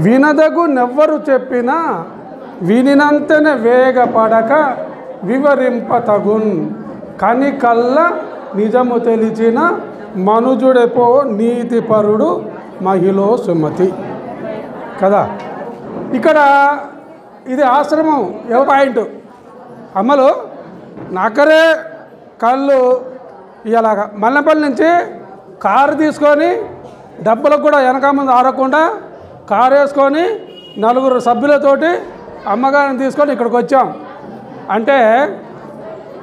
వినదగు నెవ్వరు చెప్పినా వినినంతనే వేగపడక వివరింపతగున్ కనికల్ల నిజము తెలిచిన మనుజుడెపో నీతిపరుడు మహిళ సుమతి కదా. ఇక్కడ ఇది ఆశ్రమం ఏ పాయింట్ అమ్మలు నాకరే కళ్ళు ఇలాగా మల్లెపల్లి నుంచి కారు తీసుకొని డబ్బులకు కూడా వెనక ముందు ఆరకుండా కారు వేసుకొని 4 సభ్యులతోటి అమ్మగారిని తీసుకొని ఇక్కడికి వచ్చాం. అంటే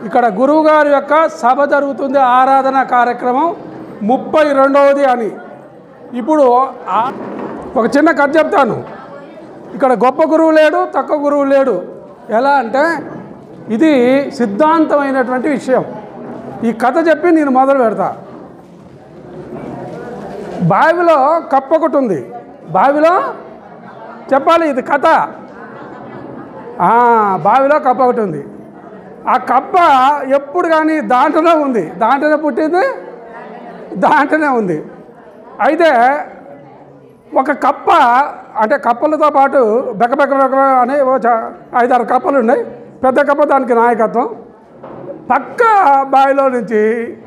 ఇక్కడ గురువుగారి యొక్క సభ జరుగుతుంది, ఆరాధన కార్యక్రమం 32వది అని. ఇప్పుడు ఒక చిన్న కథ చెప్తాను. ఇక్కడ గొప్ప గురువు లేడు, తక్కువ గురువు లేడు. ఎలా అంటే ఇది సిద్ధాంతమైనటువంటి విషయం. ఈ కథ చెప్పి నేను మొదలు పెడతా. బావిలో కప్ప ఒకటి ఉంది. బావిలో చెప్పాలి, ఇది కథ. బావిలో కప్ప ఒకటి ఉంది. ఆ కప్ప ఎప్పుడు కానీ దాంట్లోనే ఉంది, దాంట్లోనే పుట్టింది, దాంట్లోనే ఉంది. అయితే ఒక కప్ప, అంటే కప్పలతో పాటు బెక్క అనే 5-6 కప్పలు ఉన్నాయి. పెద్ద కప్ప దానికి నాయకత్వం. పక్క బావిలో నుంచి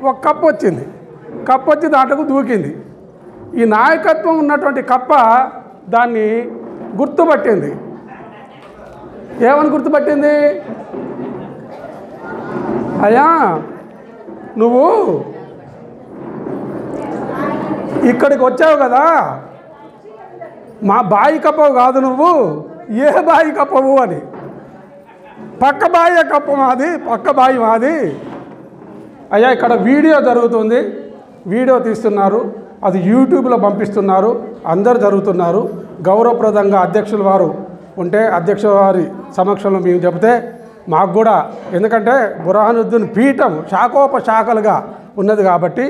ఒక కప్ప వచ్చింది. కప్ప వచ్చి దాంట్లోకి దూకింది. ఈ నాయకత్వం ఉన్నటువంటి కప్ప దాన్ని గుర్తుపట్టింది. ఏమని గుర్తుపట్టింది? అయ్యా నువ్వు ఇక్కడికి వచ్చావు కదా, మా బాయి కప్పవు కాదు, నువ్వు ఏ బాయి కప్పవు అని. పక్క బాయి కప్ప మాది, పక్క బాయి మాది. అయ్యా ఇక్కడ వీడియో జరుగుతుంది, వీడియో తీస్తున్నారు, అది యూట్యూబ్లో పంపిస్తున్నారు, అందరు జరుగుతున్నారు. గౌరవప్రదంగా అధ్యక్షుల వారు ఉంటే అధ్యక్షుల వారి సమక్షంలో మేము చెబితే మాకు కూడా, ఎందుకంటే బుర్హానుద్దీన్ పీఠం శాఖోపశాఖలుగా ఉన్నది కాబట్టి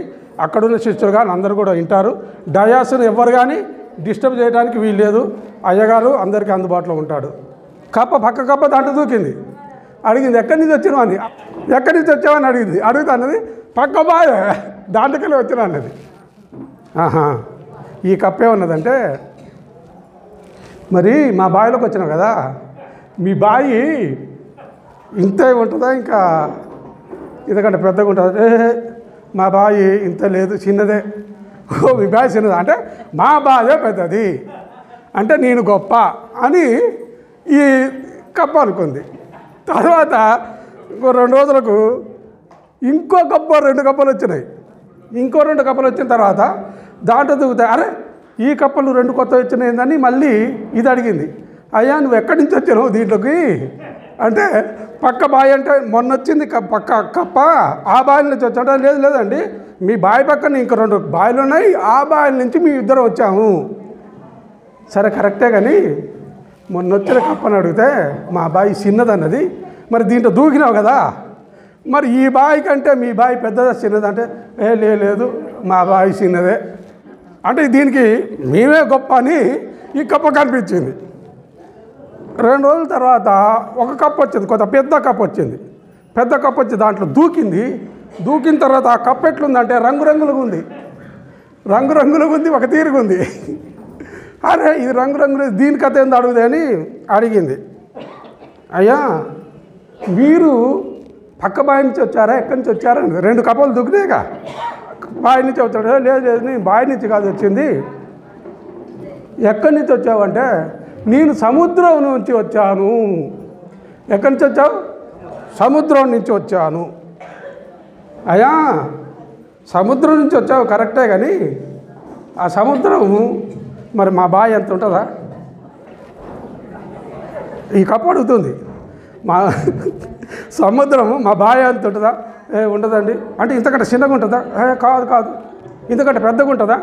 అక్కడున్న శిష్యులు కానీ అందరూ కూడా వింటారు. డయాస్ను ఎవరు కానీ డిస్టర్బ్ చేయడానికి వీల్లేదు. అయ్యగారు అందరికీ అందుబాటులో ఉంటాడు. పక్క కప్ప దాంట్లో దూకింది. అడిగింది ఎక్కడి నుంచి వచ్చినావు అని. ఎక్కడి నుంచి వచ్చావని అడిగింది. అడుగుతా అన్నది పక్క బాయ్ దాంట్లోకెళ్ళి వచ్చినా అన్నది. ఈ కప్పే ఉన్నదంటే, మరి మా బావిలోకి వచ్చినావు కదా, మీ బావి ఇంతే ఉంటుందా ఇంకా ఇంతకంటే పెద్దగా ఉంటుందా? మా బావి ఇంత లేదు, చిన్నదే. మీ బావి చిన్నదా అంటే మా బావే పెద్దది, అంటే నేను గొప్ప అని ఈ కప్ప అనుకుంది. తర్వాత 2 రోజులకు ఇంకో కప్ప 2 కప్పలు వచ్చినాయి. ఇంకో 2 కప్పలు వచ్చిన తర్వాత దాంట్లో దిగుతాయి. అరే ఈ కప్పలు 2 కొత్త వచ్చినాయిందని మళ్ళీ ఇది అడిగింది. అయ్యా నువ్వు ఎక్కడి నుంచి వచ్చినావు దీంట్లోకి అంటే, పక్క బావి అంటే మొన్న వచ్చింది పక్క కప్ప, ఆ బావి నుంచి వచ్చా. లేదండి మీ బావి పక్కన ఇంకో 2 బావిలు ఉన్నాయి, ఆ బావి నుంచి మీ ఇద్దరు వచ్చాము. సరే కరెక్టే, కానీ మొన్న వచ్చిన కప్పని అడిగితే మా బావి చిన్నదన్నది, మరి దీంట్లో దూకినావు కదా, మరి ఈ బావి కంటే మీ బావి పెద్దదా చిన్నదంటే లేదు మా బావి చిన్నదే. అంటే దీనికి మేమే గొప్ప అని ఈ కప్ప కనిపించింది. 2 రోజుల తర్వాత ఒక కప్ప వచ్చింది, కొంత పెద్ద కప్ప వచ్చింది. పెద్ద కప్ప వచ్చి దాంట్లో దూకింది. దూకిన తర్వాత ఆ కప్ప ఎట్లుందంటే రంగురంగులుగా ఉంది, రంగురంగులుగా ఉంది, ఒక తీరుగా ఉంది. అరే ఇది రంగురంగులు, దీని కథ ఏంది అడుగుదే అని అడిగింది. అయ్యా మీరు పక్క బావి నుంచి వచ్చారా, ఎక్కడి నుంచి వచ్చారా? 2 కప్పలు దూకినాయిగా, బావి నుంచి వచ్చాడు. లేదు నేను బావి నుంచి కాదు వచ్చింది. ఎక్కడి నుంచి వచ్చావంటే, నేను సముద్రం నుంచి వచ్చాను. ఎక్కడి నుంచి వచ్చావు? సముద్రం నుంచి వచ్చాను. అయ్యా సముద్రం నుంచి వచ్చావు కరెక్టే, కానీ ఆ సముద్రం మరి మా బావి ఎంత ఉంటుందా? ఈ కప్ప అడుగుతుంది. మా సముద్రము మా బావి ఎంత ఉంటుందా? ఉండదండి. అంటే ఇంతకంటే చిన్నగా ఉంటుందా? కాదు. ఇంతకంటే పెద్దగా ఉంటుందా?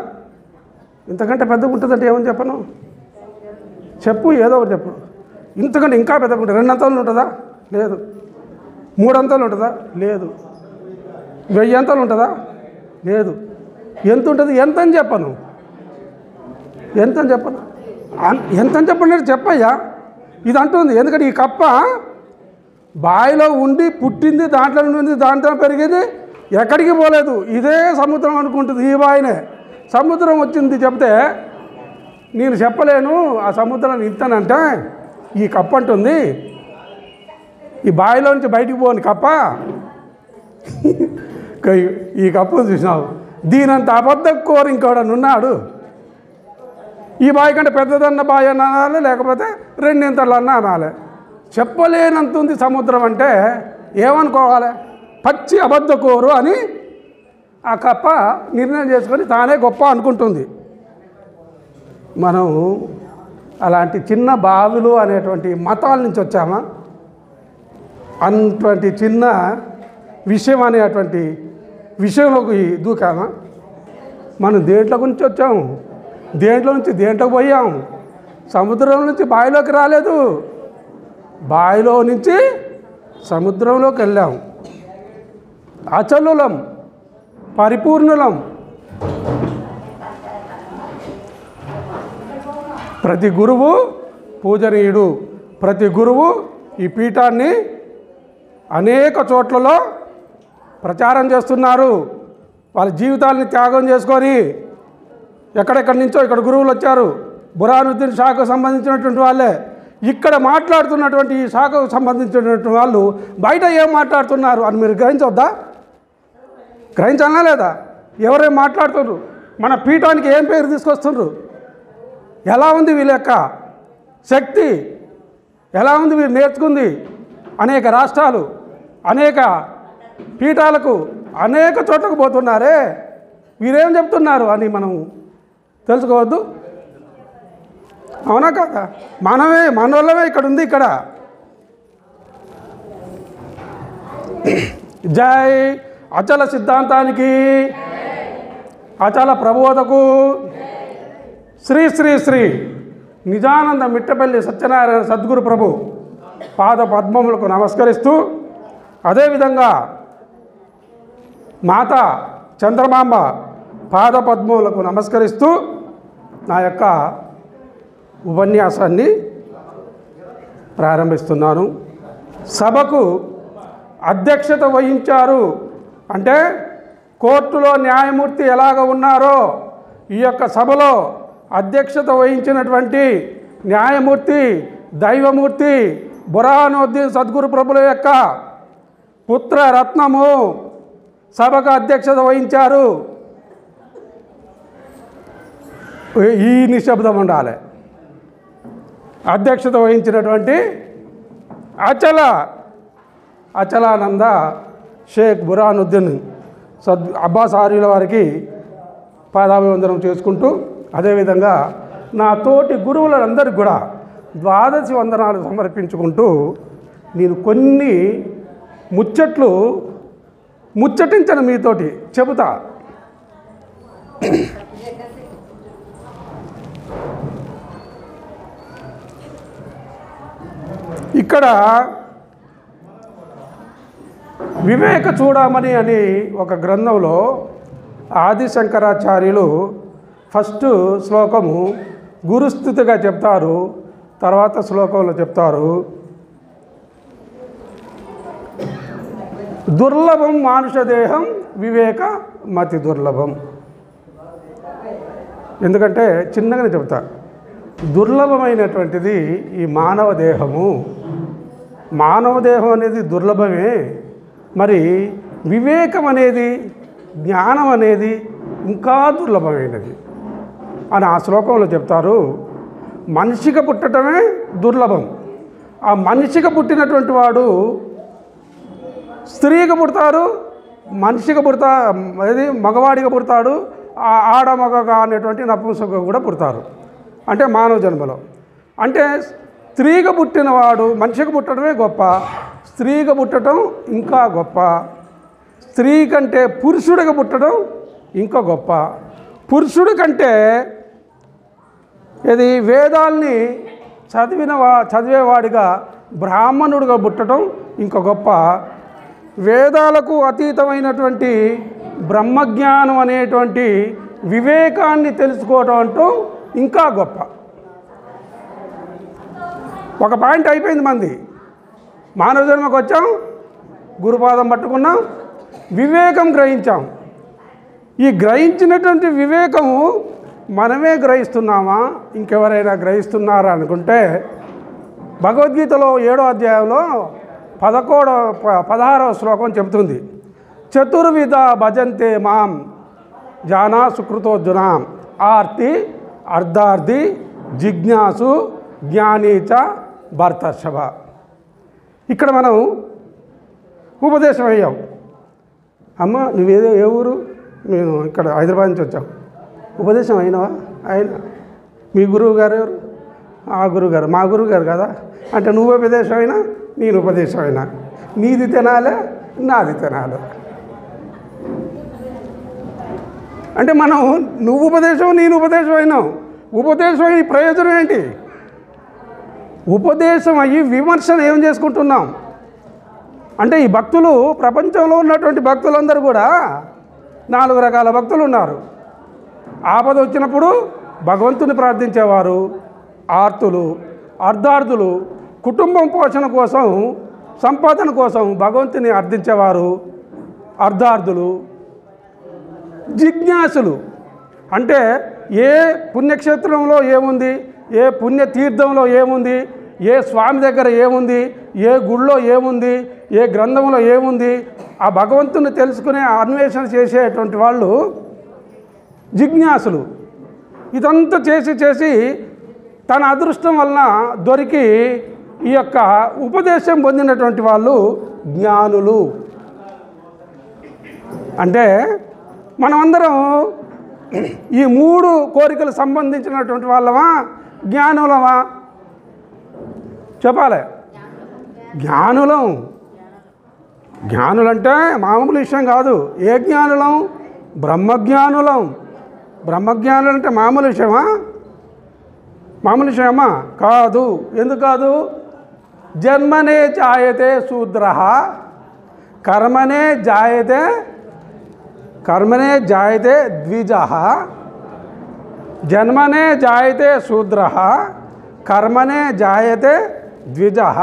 ఇంతకంటే పెద్దగా ఉంటుందంటే ఏమని చెప్పను? చెప్పు, ఏదో ఒకటి చెప్పు. ఇంతకంటే ఇంకా పెద్దగా ఉంటుంది. 2 అంతలు ఉంటుందా? లేదు. 3 అంతలు ఉంటుందా? లేదు. 1000 అంతలు ఉంటుందా? లేదు. ఎంత ఉంటుంది? ఎంత అని చెప్పను. ఎంతని చెప్పను. ఎంతని చెప్పండి చెప్పయ్యా. ఇది అంటుంది. ఎందుకంటే ఈ కప్ప బావిలో ఉండి పుట్టింది, దాంట్లో ఉంది, దాంట్లో పెరిగింది, ఎక్కడికి పోలేదు. ఇదే సముద్రం అనుకుంటుంది. ఈ బావినే సముద్రం వచ్చింది చెప్తే నేను చెప్పలేను ఆ సముద్రాన్ని ఇంతనంటే ఈ కప్ప అంటుంది, ఈ బావిలో నుంచి బయటికి పోని కప్ప, ఈ కప్పును చూసినావు, దీనంత అబద్ధం కోరు ఇంకోడని ఉన్నాడు. ఈ బావి కంటే పెద్దదన్న బావి అన్న అనాలి, లేకపోతే రెండింతలన్నా అనాలి. చెప్పలేనంత ఉంది సముద్రం అంటే ఏమనుకోవాలి? పచ్చి అబద్ధకోరు అని ఆ కప్ప నిర్ణయం చేసుకొని తానే గొప్ప అనుకుంటుంది. మనం అలాంటి చిన్న బావులు అనేటువంటి మతాల నుంచి వచ్చామా? అటువంటి చిన్న విషయం అనేటువంటి విషయంలోకి దూకామా? మనం దేంట్లో గురించి వచ్చాము, దేంట్లో నుంచి దేంట్లోకి పోయాము. సముద్రం నుంచి బావిలోకి రాలేదు, బావిలో నుంచి సముద్రంలోకి వెళ్ళాం. అచలులం, పరిపూర్ణులం. ప్రతి గురువు పూజనీయుడు. ప్రతి గురువు ఈ పీఠాన్ని అనేక చోట్లలో ప్రచారం చేస్తున్నారు. వాళ్ళ జీవితాలని త్యాగం చేసుకొని ఎక్కడెక్కడి నుంచో ఇక్కడ గురువులు వచ్చారు. బురానుద్దీన్ శాఖకు సంబంధించినటువంటి వాళ్ళే ఇక్కడ మాట్లాడుతున్నటువంటి ఈ శాఖకు సంబంధించినటువంటి వాళ్ళు బయట ఏం మాట్లాడుతున్నారు అని మీరు గ్రహించవద్దా? గ్రహించాలా లేదా? ఎవరేం మాట్లాడుతున్నారు? మన పీఠానికి ఏం పేరు తీసుకొస్తున్నారు? ఎలా ఉంది వీళ్ళ యొక్క శక్తి? ఎలా ఉంది వీళ్ళు నేర్చుకుంది? అనేక రాష్ట్రాలు, అనేక పీఠాలకు, అనేక చోట్లకు పోతున్నారే, వీరేం చెప్తున్నారు అని మనం తెలుసుకోవద్దు? అవునా కదా? మనోళ్ళమే ఇక్కడ ఉంది. ఇక్కడ జై అచల సిద్ధాంతానికి, అచల ప్రబోధకు, శ్రీ శ్రీ శ్రీ నిజానంద మిట్టపల్లి సత్యనారాయణ సద్గురు ప్రభు పాద పద్మములకు నమస్కరిస్తూ, అదేవిధంగా మాత చంద్రమాంబ పాద పద్మములకు నమస్కరిస్తూ నా యొక్క ఉపన్యాసాన్ని ప్రారంభిస్తున్నాను. సభకు అధ్యక్షత వహించారు అంటే కోర్టులో న్యాయమూర్తి ఎలాగ ఉన్నారో ఈ యొక్క సభలో అధ్యక్షత వహించినటువంటి న్యాయమూర్తి, దైవమూర్తి బురానుద్దీన్ సద్గురు ప్రభుల యొక్క పుత్రరత్నము సభకు అధ్యక్షత వహించారు. ఈ నిశ్శబ్దం ఉండాలి. అధ్యక్షత వహించినటువంటి అచలానంద షేక్ బురానుద్దీన్ అబ్బాస్ ఆర్యుల వారికి పాదాభివందనం చేసుకుంటూ, అదేవిధంగా నా తోటి గురువులందరికీ కూడా ద్వాదశి వందనాలు సమర్పించుకుంటూ నేను కొన్ని ముచ్చటించను మీతోటి చెబుతా. ఇక్కడ వివేక చూడమని అని ఒక గ్రంథంలో ఆదిశంకరాచార్యులు ఫస్ట్ శ్లోకము గురుస్థుతిగా చెప్తారు, తర్వాత శ్లోకంలో చెప్తారు, దుర్లభం మానుషదేహం వివేక మతి దుర్లభం. ఎందుకంటే చిన్నగానే చెప్తా, దుర్లభమైనటువంటిది ఈ మానవ దేహము. మానవ దేహం అనేది దుర్లభమే. మరి వివేకం అనేది, జ్ఞానం అనేది ఇంకా దుర్లభమైనది అని ఆ శ్లోకంలో చెప్తారు. మనిషిగా పుట్టడమే దుర్లభం. ఆ మనిషిగా పుట్టినటువంటి వాడు స్త్రీగా పుడతారు, మనిషిగా అది మగవాడిగా పుడతాడు, ఆడమగగా అనేటువంటి నపుంసకుగా కూడా పుడతారు. అంటే మానవ జన్మలో అంటే స్త్రీగా పుట్టినవాడు మనిషిగా పుట్టడమే గొప్ప, స్త్రీగా పుట్టడం ఇంకా గొప్ప, స్త్రీ కంటే పురుషుడిగా పుట్టడం ఇంకా గొప్ప, పురుషుడి కంటే ఇది వేదాల్ని చదివేవాడిగా బ్రాహ్మణుడిగా పుట్టడం ఇంకా గొప్ప, వేదాలకు అతీతమైనటువంటి బ్రహ్మజ్ఞానం అనేటువంటి వివేకాన్ని తెలుసుకోవటం అంటూ ఇంకా గొప్ప. ఒక పాయింట్ అయిపోయింది మంది. మానవ జన్మకు వచ్చాం, గురుపాదం పట్టుకున్నాం, వివేకం గ్రహించాం. ఈ గ్రహించినటువంటి వివేకము మనమే గ్రహిస్తున్నామా, ఇంకెవరైనా గ్రహిస్తున్నారా అనుకుంటే భగవద్గీతలో 7వ అధ్యాయంలో 16వ శ్లోకం చెబుతుంది. చతుర్విధ భజంతే మాం జానా సుకృతోర్జున ఆర్తి అర్ధార్థి జిజ్ఞాసు జ్ఞానీచ భర్తర్షభ. ఇక్కడ మనం ఉపదేశం అయ్యాం. అమ్మ నువ్వేదో ఏ ఊరు? మేము ఇక్కడ హైదరాబాద్ నుంచి వచ్చాం. ఉపదేశం అయినవా? అయినా. మీ గురువు గారు ఎవరు? ఆ గురువు గారు. మా గురువు గారు కదా. అంటే నువ్వు ఉపదేశం అయినా నేను ఉపదేశం అయినా నీది తినాలే నాది తినాలి. అంటే మనం నువ్వు ఉపదేశం నేను ఉపదేశం అయినావు. ఉపదేశం అయ్యి ప్రయోజనం ఏంటి? ఉపదేశం అయ్యి విమర్శన ఏం చేసుకుంటున్నాం అంటే ఈ భక్తులు, ప్రపంచంలో ఉన్నటువంటి భక్తులందరూ కూడా 4 రకాల భక్తులు ఉన్నారు. ఆపద వచ్చినప్పుడు భగవంతుని ప్రార్థించేవారు ఆర్తులు, అర్ధార్థులు కుటుంబం పోషణ కోసం, సంపాదన కోసం భగవంతుని అర్థించేవారు అర్ధార్థులు, జిజ్ఞాసులు అంటే ఏ పుణ్యక్షేత్రంలో ఏముంది, ఏ పుణ్యతీర్థంలో ఏముంది, ఏ స్వామి దగ్గర ఏముంది, ఏ గుళ్ళో ఏముంది, ఏ గ్రంథంలో ఏముంది, ఆ భగవంతుని తెలుసుకునే అన్వేషణ చేసేటువంటి వాళ్ళు జిజ్ఞాసులు. ఇదంతా చేసి తన అదృష్టం వలన దొరికి ఈ యొక్క ఉపదేశం పొందినటువంటి వాళ్ళు జ్ఞానులు. అంటే మనమందరం ఈ 3 కోరికలు సంబంధించినటువంటి వాళ్ళమా జ్ఞానులమా? చెప్పాలి. జ్ఞానులం. జ్ఞానులంటే మామూలు విషయం కాదు. ఏ జ్ఞానులం? బ్రహ్మజ్ఞానులం. బ్రహ్మజ్ఞానులు అంటే మామూలు విషయమా? మామూలు విషయమా? కాదు. ఎందుకు కాదు? జన్మనే జాయతే శూద్రః కర్మనే జాయతే ద్విజః. జన్మనే జాయతే శూద్రః కర్మనే జాయతే ద్విజః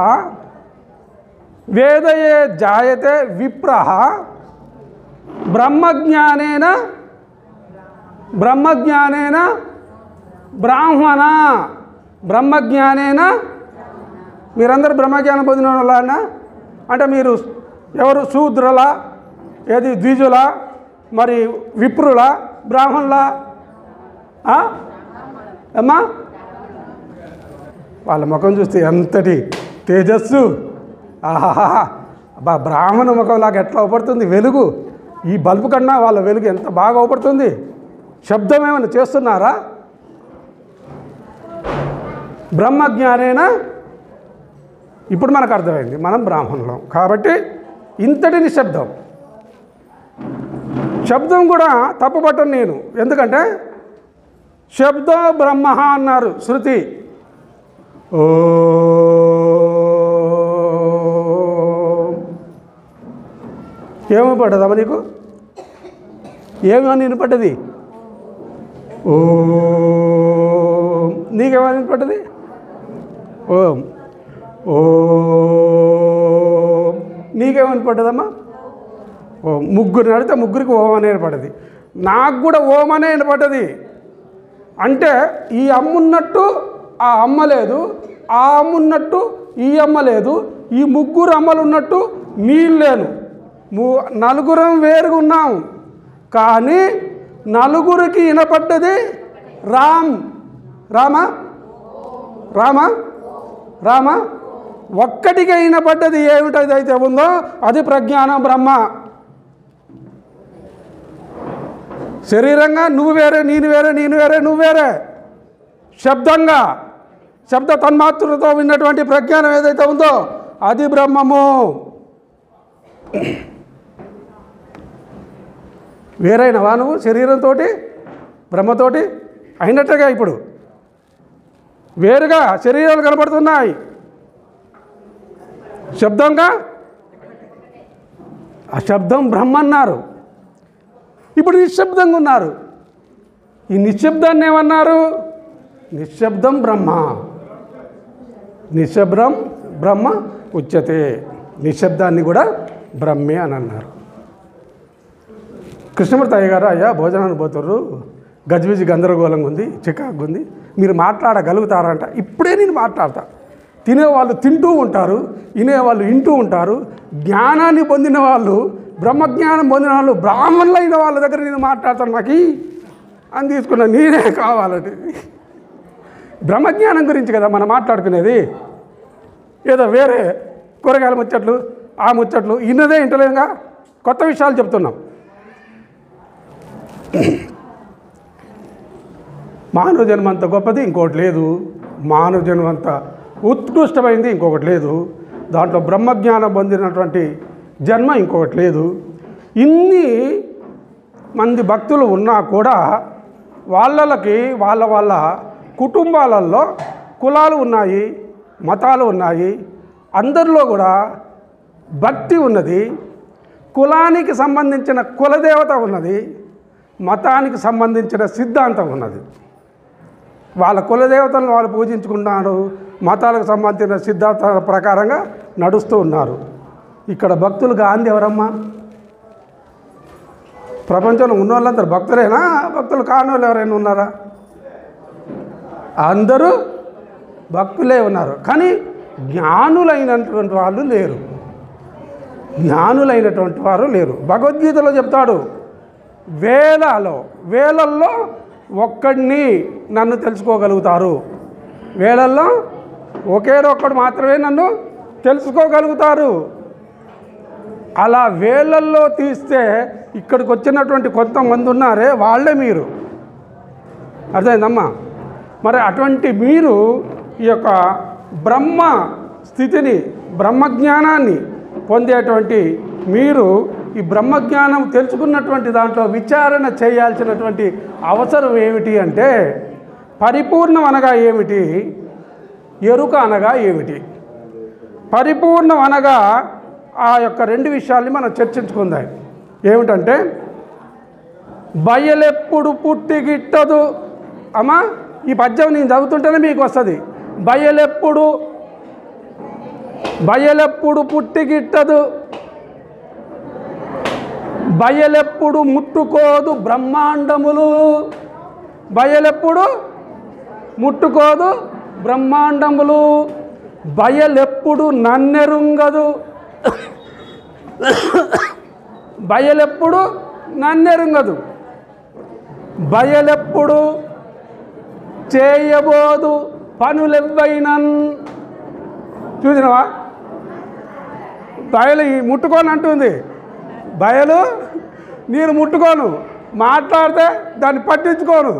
వేదయే జాయతే విప్రః బ్రహ్మజ్ఞానేన బ్రాహ్మణ. బ్రహ్మజ్ఞానేన మీరందరూ బ్రహ్మజ్ఞానం పొందిన వాళ్ళన్నా? అంటే మీరు ఎవరు? శూద్రుల, ఏది ద్విజుల, మరి విప్రుల, బ్రాహ్మణుల? అమ్మా వాళ్ళ ముఖం చూస్తే ఎంతటి తేజస్సు! ఆహా! బ్రాహ్మణ ముఖంలాగా ఎట్లా అవపడుతుంది వెలుగు! ఈ బల్బు కన్నా వాళ్ళ వెలుగు ఎంత బాగా అవపడుతుంది. శబ్దం ఏమైనా చేస్తున్నారా? బ్రహ్మజ్ఞానేనా? ఇప్పుడు మనకు అర్థమైంది మనం బ్రాహ్మణులం కాబట్టి ఇంతటి నిశ్శబ్దం. శబ్దం కూడా తప్పుపట్టను నేను. ఎందుకంటే శబ్ద బ్రహ్మ అన్నారు శృతి. ఓ ఏమి పడ్డదమ్మా నీకు? ఏమని వినపడ్డది? ఓ నీకేమని వినపడ్డది? ఓం. ఓ నీకేమని పడ్డదమ్మా? ఓం. ముగ్గురు నడితే ముగ్గురికి ఓం అనే వినపడ్డది. నాకు కూడా ఓం అనే వినపడ్డది. అంటే ఈ అమ్మున్నట్టు ఆ అమ్మ లేదు, ఆ అమ్మున్నట్టు ఈ అమ్మ లేదు, ఈ ముగ్గురు అమ్మలు ఉన్నట్టు నీళ్ళు లేను. నలుగురం వేరుగా ఉన్నాం కానీ నలుగురికి వినపడ్డది రామ్. రామ రామ రామ. ఒక్కటిగా వినపడ్డది ఏమిటైతే ఉందో అది ప్రజ్ఞానం బ్రహ్మ. శరీరంగా నువ్వు వేరే, నేను వేరే, నువ్వు వేరే. శబ్దంగా శబ్ద తన్మాత్రతో విన్నటువంటి ప్రజ్ఞానం ఏదైతే ఉందో అది బ్రహ్మము. వేరైనవా నువ్వు? శరీరంతో బ్రహ్మతోటి అయినట్టుగా ఇప్పుడు వేరుగా శరీరాలు కనబడుతున్నాయి. శబ్దంగా ఆ శబ్దం బ్రహ్మ అన్నారు. ఇప్పుడు నిశ్శబ్దంగా ఉన్నారు. ఈ నిశ్శబ్దాన్ని ఏమన్నారు? నిశ్శబ్దం బ్రహ్మ. నిశ్శబ్దం బ్రహ్మ ఉచ్యతే. నిశ్శబ్దాన్ని కూడా బ్రహ్మే అని అన్నారు. కృష్ణమూర్తి అయ్య గారు, అయ్యా భోజనాన్ని పోతుర్రు, గజిబిజి గందరగోళంగా ఉంది, చికాకు ఉంది, మీరు మాట్లాడగలుగుతారంట. ఇప్పుడే నేను మాట్లాడతా. తినేవాళ్ళు తింటూ ఉంటారు, వినేవాళ్ళు వింటూ ఉంటారు. జ్ఞానాన్ని పొందిన వాళ్ళు, బ్రహ్మజ్ఞానం పొందిన వాళ్ళు, బ్రాహ్మణులు అయిన వాళ్ళ దగ్గర నేను మాట్లాడతాను. నాకు అని తీసుకున్నా, నేనే కావాలంటే. బ్రహ్మజ్ఞానం గురించి కదా మనం మాట్లాడుకునేది. ఏదో వేరే కూరగాయల ముచ్చట్లు, ఆ ముచ్చట్లు ఇన్నదే ఇంటలేదుగా, కొత్త విషయాలు చెప్తున్నాం. మానవ జన్మ అంత గొప్పది ఇంకొకటి లేదు, మానవ జన్మ అంత ఉత్కృష్టమైంది ఇంకొకటి లేదు, దాంట్లో బ్రహ్మజ్ఞానం పొందినటువంటి జన్మ ఇంకొకటి లేదు. ఇన్ని మంది భక్తులు ఉన్నా కూడా వాళ్ళకి వాళ్ళ కుటుంబాలలో కులాలు ఉన్నాయి, మతాలు ఉన్నాయి. అందరిలో కూడా భక్తి ఉన్నది. కులానికి సంబంధించిన కులదేవత ఉన్నది, మతానికి సంబంధించిన సిద్ధాంతం ఉన్నది. వాళ్ళ కులదేవతలను వాళ్ళు పూజించుకుంటున్నారు, మతాలకు సంబంధించిన సిద్ధాంతాల ప్రకారంగా నడుస్తూ ఉన్నారు. ఇక్కడ భక్తులు గాంధీ ఎవరమ్మా? ప్రపంచంలో ఉన్న వాళ్ళందరూ భక్తులేనా? భక్తులు కాని వాళ్ళు ఎవరైనా ఉన్నారా? అందరూ భక్తులే ఉన్నారు. కానీ జ్ఞానులైనటువంటి వాళ్ళు లేరు, జ్ఞానులైనటువంటి వారు లేరు. భగవద్గీతలో చెప్తాడు, వేలల్లో ఒక్కడిని నన్ను తెలుసుకోగలుగుతారు, వేలల్లో ఒక్కడు మాత్రమే నన్ను తెలుసుకోగలుగుతారు. అలా వేలల్లో తీస్తే ఇక్కడికి వచ్చినటువంటి కొంతమంది ఉన్నారే, వాళ్ళే మీరు. అర్థమైందమ్మా? మరి అటువంటి మీరు ఈ యొక్క బ్రహ్మ స్థితిని, బ్రహ్మజ్ఞానాన్ని పొందేటువంటి మీరు ఈ బ్రహ్మజ్ఞానం తెలుసుకున్నటువంటి దాంట్లో విచారణ చేయాల్సినటువంటి అవసరం ఏమిటి అంటే, పరిపూర్ణం అనగా ఏమిటి, ఎరుక అనగా ఏమిటి? పరిపూర్ణం అనగా ఆ యొక్క రెండు విషయాల్ని మనం చర్చించుకుందాం. ఏమిటంటే, బయలెప్పుడు పుట్టిగిట్టదు. అమ్మా, ఈ పద్యం నేను చదువుతుంటేనే మీకు వస్తుంది. బయలెప్పుడు పుట్టిగిట్టదు, బయలెప్పుడు ముట్టుకోదు బ్రహ్మాండములు, బయలెప్పుడు ముట్టుకోదు బ్రహ్మాండములు, బయలెప్పుడు నన్నెరుంగదు, బయలెప్పుడు నన్నెరుంగదు, బయలెప్పుడు చేయబోదు పనులెవ్వైనన్. చూసినవా? బయలు ముట్టుకోను అంటుంది. బయలు నేను ముట్టుకోను, మాట్లాడితే దాన్ని పట్టించుకోను.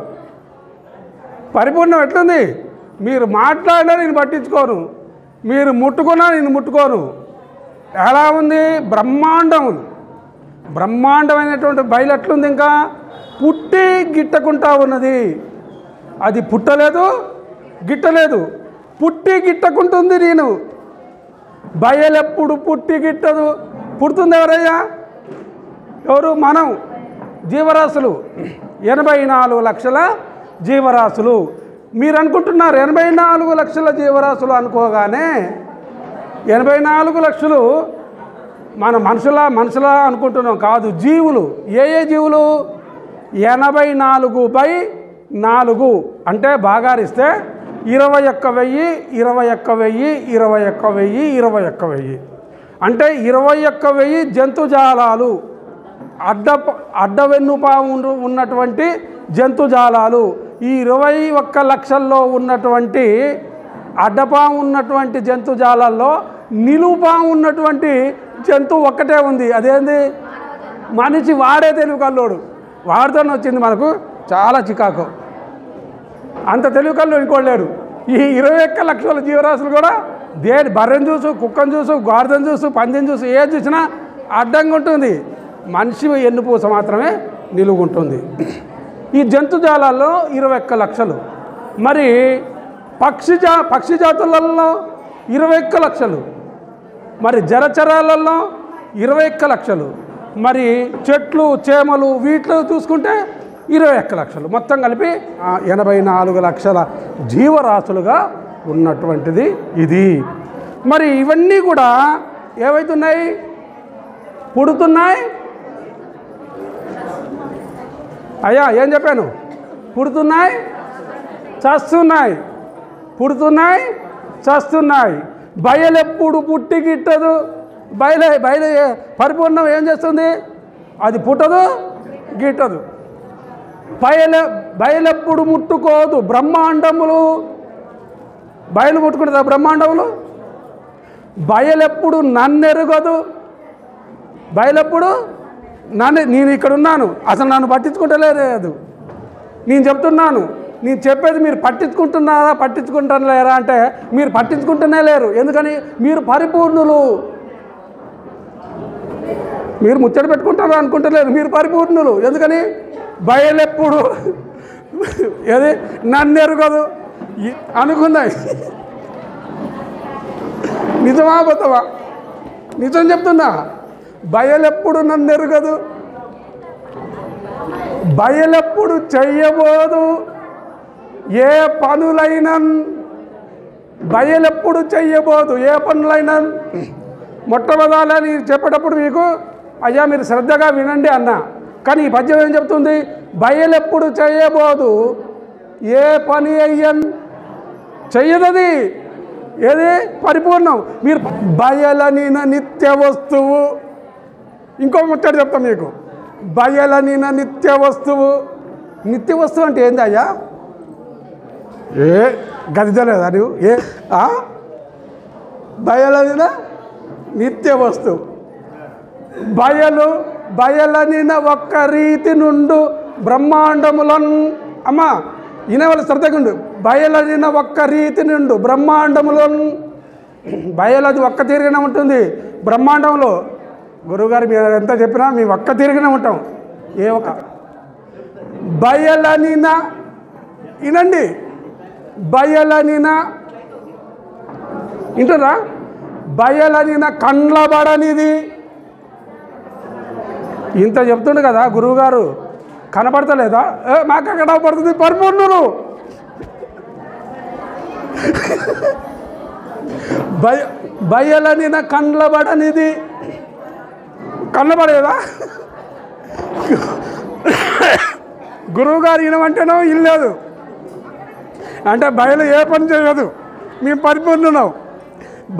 పరిపూర్ణం ఎట్లుంది? మీరు మాట్లాడినా నేను పట్టించుకోను, మీరు ముట్టుకున్నా నేను ముట్టుకోను. ఎలా ఉంది? బ్రహ్మాండమైనటువంటి బయలు ఎట్లుంది? ఇంకా పుట్టి గిట్టకుంటా ఉన్నది. అది పుట్టలేదు, గిట్టలేదు, పుట్టి గిట్టకుంటుంది. నేను బయలెప్పుడు పుట్టి గిట్టదు. పుడుతుంది ఎవరయ్యా? ఎవరు? మనం, జీవరాశులు. 84 లక్షల జీవరాశులు. మీరు అనుకుంటున్నారు 84 లక్షల జీవరాశులు అనుకోగానే 84 లక్షలు మన మనుషులా అనుకుంటున్నాం. కాదు, జీవులు. ఏ జీవులు? 84/4 అంటే భాగారిస్తే 21,000, 21,000, 21,000, 21,000 అంటే 21,000 జంతుజాలాలు, అడ్డవెన్నుపాము ఉన్నటువంటి జంతుజాలాలు. ఈ 21 లక్షల్లో ఉన్నటువంటి అడ్డపాము ఉన్నటువంటి జంతుజాలాల్లో నిలువుపాము ఉన్నటువంటి జంతువు ఒక్కటే ఉంది. అదేంది? మనిషి. వాడే తెలివి కల్లోడు, వాడితోనే వచ్చింది మనకు చాలా చికాకు. అంత తెలివి కళ్ళు ఇంకోలేడు. ఈ 21 లక్షల జీవరాశులు కూడా బర్రెను చూసు, కుక్కను చూసు, గాడిదను చూసు, పందిని చూసు, ఏది చూసినా అడ్డంగా ఉంటుంది. మనిషి ఎన్నుపూస మాత్రమే నిలుగుంటుంది. ఈ జంతుజాలాల్లో 21 లక్షలు. మరి పక్షి జాతులలో 21 లక్షలు. మరి జలచరాలలో 21 లక్షలు. మరి చెట్లు, చేమలు వీటిలో చూసుకుంటే 21 లక్షలు. మొత్తం కలిపి 84 లక్షల జీవరాశులుగా ఉన్నటువంటిది ఇది. మరి ఇవన్నీ కూడా ఏవైతున్నాయి? పుడుతున్నాయి. అయ్యా ఏం చెప్పాను? పుడుతున్నాయి, చస్తున్నాయి, పుడుతున్నాయి, చస్తున్నాయి. బయలెప్పుడు పుట్టి గిట్టదు. బయలు పరిపూర్ణం ఏం చేస్తుంది? అది పుట్టదు, గిట్టదు. బయలెప్పుడు ముట్టుకోదు. బ్రహ్మాండములు బయలు ముట్టుకుంటుందా? బ్రహ్మాండములు బయలెప్పుడు నన్నెరుగదు. బయలెప్పుడు నేను ఇక్కడ ఉన్నాను, అసలు నన్ను పట్టించుకుంటలేదు. నేను చెప్తున్నాను, నేను చెప్పేది మీరు పట్టించుకుంటున్నారా పట్టించుకుంటారా అంటే మీరు పట్టించుకుంటూనే లేరు. ఎందుకని? మీరు పరిపూర్ణులు. మీరు ముచ్చట పెట్టుకుంటారా అనుకుంటలేరు. మీరు పరిపూర్ణులు. ఎందుకని? బయలెప్పుడు ఏది నన్నెరుగదు అనుకున్నాయి. నిజమా పోతావా? నిజం చెప్తున్నా. బయలెప్పుడు నన్నెరుగదు, బయలెప్పుడు చెయ్యబోదు. ఏ పనులైనా బయలెప్పుడు చెయ్యబోదు. ఏ పనులైనా మొట్టమొదలని చెప్పేటప్పుడు మీకు అయ్యా మీరు శ్రద్ధగా వినండి అన్నా. కానీ ఈ పద్యం ఏం చెప్తుంది? బయలెప్పుడు చెయ్యబోదు, ఏ పని చెయ్యదది. ఏది? పరిపూర్ణం. మీరు బయలనిన నిత్య వస్తువు. ఇంకో ముచ్చట చెప్తాం మీకు. బయలనిన నిత్య వస్తువు. నిత్య వస్తువు అంటే ఏంది అయ్యా? గదిదలేదా నువ్వు? బయలనిన నిత్య వస్తువు. బయలనిన ఒక్క రీతి నుండు బ్రహ్మాండములను. అమ్మా వినేవాళ్ళు శ్రద్ధగుండు. బయలనిన ఒక్క రీతి నుండు బ్రహ్మాండములను. బయలది ఒక్క తీరుగానే ఉంటుంది. బ్రహ్మాండంలో గురువుగారు మీరు ఎంత చెప్పినా మేము ఒక్క తీరుగానే ఉంటాం. ఏ ఒక బయలనిన వినండి. బయలనిన వింటారా? బయలనిన కండ్లబడనిది. ఇంత చెప్తుండే కదా గురువుగారు, కనపడతలేదా? మాకు ఎక్కడ పడుతుంది? పరిపూర్ణులు. బయలనిన కండ్లబడనిది. కళ్ళబడేదా? గురువుగారు ఈయనమంటేనో ఇల్లేదు అంటే బయలు ఏ పని చేయదు. మేము పరిపూర్ణున్నాం.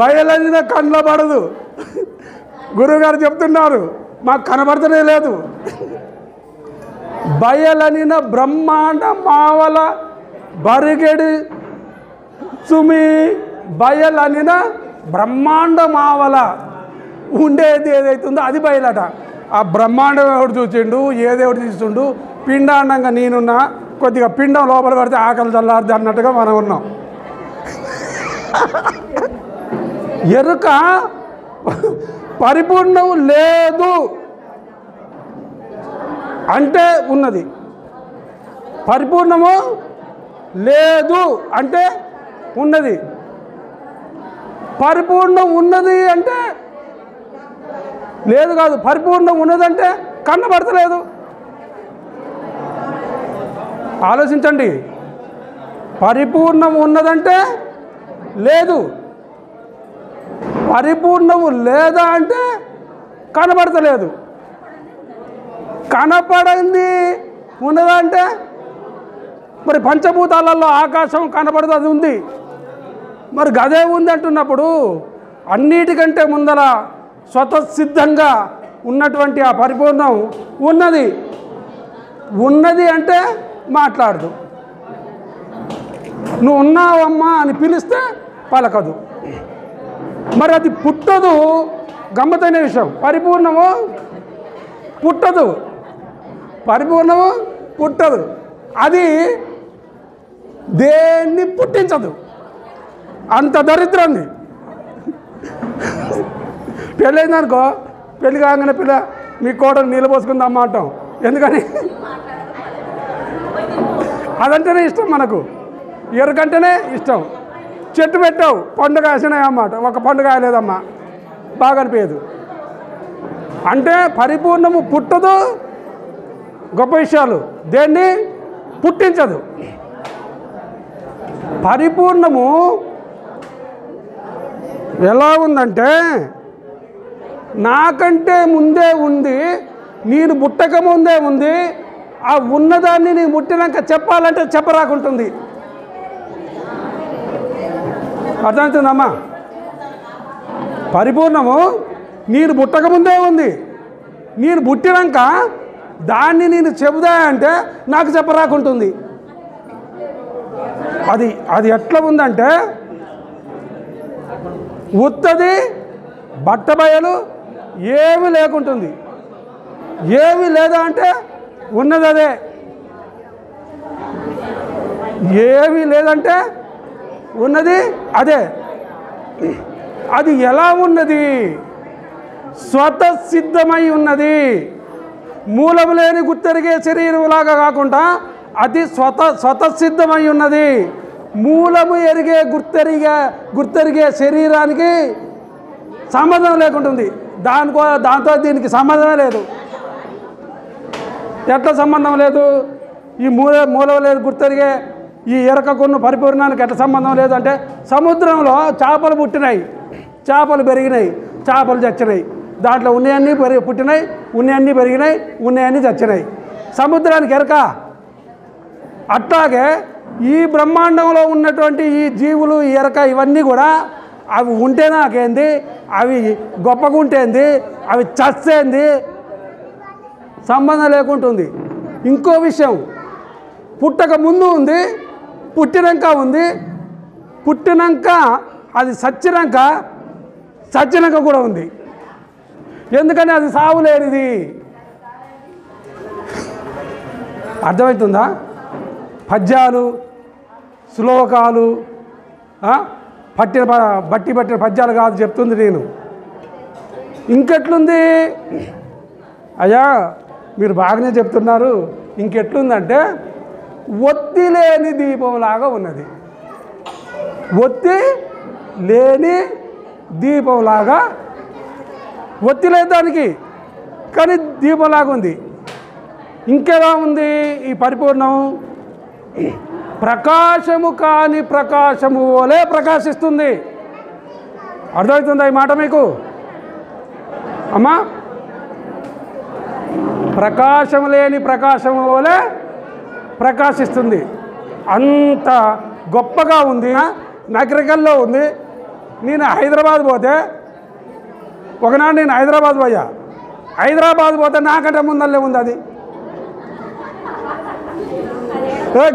బయలనిన కండ్లబడదు. గురువుగారు చెప్తున్నారు మాకు కనబడతనే లేదు. బయలనిన బ్రహ్మాండ మావల బరిగెడి సుమి. బయలనిన బ్రహ్మాండ మావల ఉండేది ఏదైతుందో అది బయలట. ఆ బ్రహ్మాండం ఎవడు చూసిండు, ఏదేవుడు చూస్తుండు. పిండాండంగా నేనున్నా, కొద్దిగా పిండం లోపల పడితే ఆకలి చల్లారది అన్నట్టుగా మనం ఉన్నాం. ఎరుక పరిపూర్ణం లేదు అంటే ఉన్నది, పరిపూర్ణము లేదు అంటే ఉన్నది. పరిపూర్ణం ఉన్నది అంటే లేదు కాదు. పరిపూర్ణం ఉన్నదంటే కనబడతలేదు. ఆలోచించండి. పరిపూర్ణం ఉన్నదంటే లేదు, పరిపూర్ణము లేదా అంటే కనబడతలేదు. కనపడింది ఉన్నదంటే మరి పంచభూతాలలో ఆకాశం కనబడుతుంది, ఉంది. మరి గదే ఉంది అంటున్నప్పుడు అన్నిటికంటే ముందర స్వతసిద్ధంగా ఉన్నటువంటి ఆ పరిపూర్ణం ఉన్నది. ఉన్నది అంటే మాట్లాడదు. నువ్వు ఉన్నావమ్మా అని పిలిస్తే పలకదు. మరి అది పుట్టదు. గమ్మతైన విషయం. పరిపూర్ణము పుట్టదు, పరిపూర్ణము పుట్టదు. అది దేన్ని పుట్టించదు. అంత దరిద్రంది. పెళ్ళైందనుకో, పెళ్ళి కాగానే పిల్ల మీ కోడలు నీళ్ళు పోసుకుందామా అంటాం. ఎందుకని? అదంటేనే ఇష్టం మనకు. ఎరుకంటేనే ఇష్టం. చెట్టు పెట్టావు, పండు కాసినాయి అన్నమాట. ఒక పండు కాయలేదమ్మా, బాగా అనిపించదు. అంటే పరిపూర్ణము పుట్టదు. గొప్ప విషయాలు దేన్ని పుట్టించదు. పరిపూర్ణము ఎలా ఉందంటే నాకంటే ముందే ఉంది, నేను పుట్టక ముందే ఉంది, ఆ ఉన్నదాన్ని నీ ముట్టినాక చెప్పాలంటే చెప్పరాకుంటుంది. అర్థమవుతుందమ్మా? పరిపూర్ణము నేను పుట్టకముందే ఉంది. నేను పుట్టినాక దాన్ని నేను చెబుదా అంటే నాకు చెప్పరాకుంటుంది. అది ఎట్లా ఉందంటే ఉత్తది బట్టబయలు ఏమీ లేకుంటుంది. ఏమీ లేదా అంటే ఉన్నది అదే. ఏమీ లేదంటే ఉన్నది అదే. అది ఎలా ఉన్నది? స్వతసిద్ధమై ఉన్నది. మూలము లేని గుర్తెరిగే శరీరంలాగా కాకుండా అది స్వతసిద్ధమై ఉన్నది. మూలము ఎరిగే గుర్తెరిగే శరీరానికి సంబంధం లేకుంటుంది. దాంతో దీనికి సంబంధమే లేదు. ఎట్లా సంబంధం లేదు? ఈ మూలం లేదు గుర్తెరిగే ఈ ఎరకకున్న పరిపూర్ణానికి ఎట్లా సంబంధం లేదు అంటే, సముద్రంలో చేపలు పుట్టినాయి, చేపలు పెరిగినాయి, చేపలు చచ్చినాయి. దాంట్లో ఉన్నాయన్నీ పుట్టినాయి, ఉన్నాయన్నీ పెరిగినాయి, ఉన్నాయన్నీ చచ్చినాయి. సముద్రానికి ఎరక. అట్లాగే ఈ బ్రహ్మాండంలో ఉన్నటువంటి ఈ జీవులు, ఈ ఎరక, ఇవన్నీ కూడా అవి ఉంటే నాకేంది, అవి గొప్పగా ఉంటేంది, అవి చస్తేంది, సంబంధం లేకుంటుంది. ఇంకో విషయం, పుట్టక ముందు ఉంది, పుట్టినాక ఉంది, పుట్టినాక అది చచ్చినాక కూడా ఉంది. ఎందుకని అది సావు లేనిది. అర్థమవుతుందా? పద్యాలు, శ్లోకాలు, బట్టి పట్టిన పద్యాలు కాదు చెప్తుంది నేను. ఇంకెట్లుంది అయ్యా, మీరు బాగానే చెప్తున్నారు. ఇంకెట్లుందంటే ఒత్తి లేని దీపంలాగా ఉన్నది. ఒత్తి లేని దీపంలాగా, ఒత్తి లేదు దానికి, కానీ దీపంలాగా ఉంది. ఇంకెలా ఉంది ఈ పరిపూర్ణం? ప్రకాశము కాని ప్రకాశము వలె ప్రకాశిస్తుంది. అర్థమవుతుందా ఈ మాట మీకు అమ్మా? ప్రకాశం లేని ప్రకాశము వలె ప్రకాశిస్తుంది. అంత గొప్పగా ఉంది. నగరికల్లో ఉంది. నేను హైదరాబాద్ పోతే, ఒకనాడు నేను హైదరాబాద్ పోయా. హైదరాబాద్ పోతే నాకంటే ముందల్లే ఉంది అది.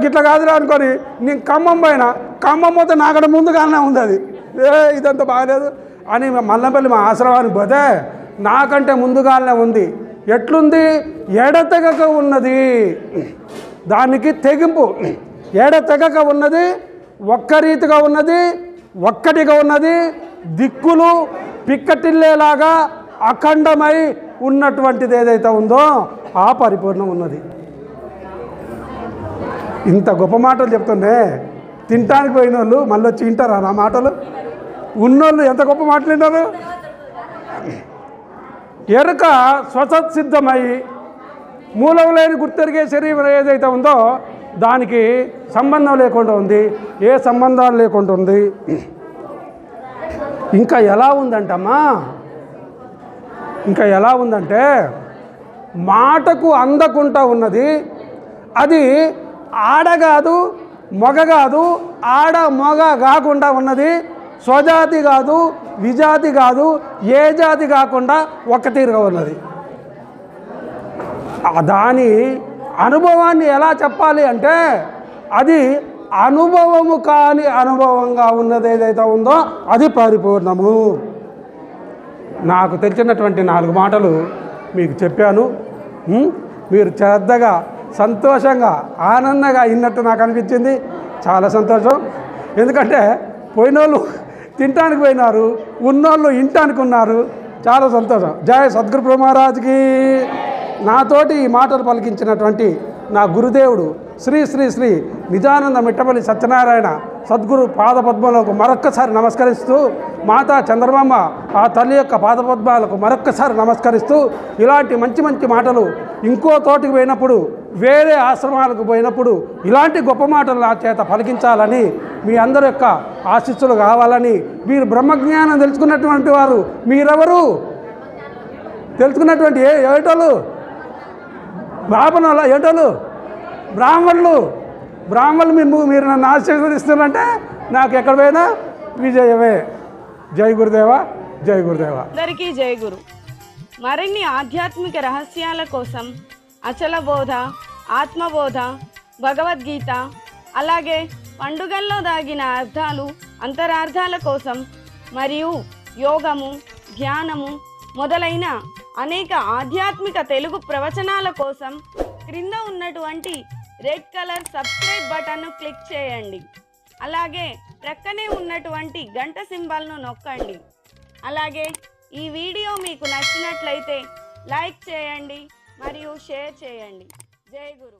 గిట్లా కాదురా అనుకొని నేను ఖమ్మం పోయినా, ఖమ్మం పోతే నాకంటే ముందుగానే ఉంది అది. ఇదంతా బాగలేదు అని మల్లంపల్లి మా ఆశ్రమానికి పోతే నాకంటే ముందుగానే ఉంది. ఎట్లుంది? ఎడతెగక ఉన్నది. దానికి తెగింపు. ఎడతెగక ఉన్నది, ఒక్క రీతిగా ఉన్నది, ఒక్కటిగా ఉన్నది, దిక్కులు పిక్కటిల్లేలాగా అఖండమై ఉన్నటువంటిది ఏదైతే ఉందో ఆ పరిపూర్ణం ఉన్నది. ఇంత గొప్ప మాటలు చెప్తుండే తినటానికి పోయిన వాళ్ళు మళ్ళీ వచ్చి వింటారా నా మాటలు? ఉన్నోళ్ళు ఎంత గొప్ప మాటలు వింటారు? ఎరుక స్వతసిద్ధమై మూలం లేని గుర్తెరిగే శరీరం ఏదైతే ఉందో దానికి సంబంధం లేకుండా ఉంది. ఏ సంబంధాలు లేకుండా ఉంది. ఇంకా ఎలా ఉందంటమ్మా? ఇంకా ఎలా ఉందంటే మాటకు అందకుండా ఉన్నది. అది ఆడ కాదు, మొగ కాదు, ఆడ మొగ కాకుండా ఉన్నది. స్వజాతి కాదు, విజాతి కాదు, ఏ జాతి కాకుండా ఒక్క తీరుగా ఉన్నది. దాని అనుభవాన్ని ఎలా చెప్పాలి అంటే అది అనుభవము కాని అనుభవంగా ఉన్నది ఏదైతే ఉందో అది పరిపూర్ణము. నాకు తెలిసినటువంటి 4 మాటలు మీకు చెప్పాను. మీరు శ్రద్ధగా, సంతోషంగా, ఆనందంగా విన్నట్టు నాకు అనిపించింది. చాలా సంతోషం. ఎందుకంటే పోయినోళ్ళు తినటానికి పోయినారు, ఉన్నోళ్ళు ఇంటానికి ఉన్నారు. చాలా సంతోషం. జయ సద్గురు బ్రహ్మ మహారాజ్కి. నాతోటి ఈ మాటలు పలికించినటువంటి నా గురుదేవుడు శ్రీ శ్రీ శ్రీ నిజానంద మిట్టపల్లి సత్యనారాయణ సద్గురు పాదపద్మాలకు మరొక్కసారి నమస్కరిస్తూ, మాతా చంద్రబామ్మ ఆ తల్లి యొక్క పాదపద్మాలకు మరొక్కసారి నమస్కరిస్తూ, ఇలాంటి మంచి మంచి మాటలు ఇంకో తోటికి పోయినప్పుడు, వేరే ఆశ్రమాలకు పోయినప్పుడు ఇలాంటి గొప్ప మాటలు నా చేత పలికించాలని, మీ అందరి యొక్క ఆశీస్సులు కావాలని. మీరు బ్రహ్మజ్ఞానం తెలుసుకున్నటువంటి వారు మీరెవరు? తెలుసుకున్నటువంటి ఏటోళ్ళు బాపనోళ్ళ ఏంటోళ్ళు బ్రాహ్మణులు మీరు నన్ను ఆశీర్వదిస్తున్నారంటే నాకు ఎక్కడ పోయినా విజయమే. జై గురుదేవా, జై గురుదేవా. అందరికీ జై గురు. మరిన్ని ఆధ్యాత్మిక రహస్యాల కోసం అచల బోధ, ఆత్మబోధ, భగవద్గీత, అలాగే పండుగల్లో దాగిన అర్థాలు, అంతరార్థాల కోసం మరియు యోగము, ధ్యానము మొదలైన అనేక ఆధ్యాత్మిక తెలుగు ప్రవచనాల కోసం క్రింద ఉన్నటువంటి రెడ్ కలర్ సబ్స్క్రైబ్ బటన్ను క్లిక్ చేయండి. అలాగే ప్రక్కనే ఉన్నటువంటి గంట సింబల్ను నొక్కండి. అలాగే ఈ వీడియో మీకు నచ్చినట్లయితే లైక్ చేయండి మరియు షేర్ చేయండి. జై గురు.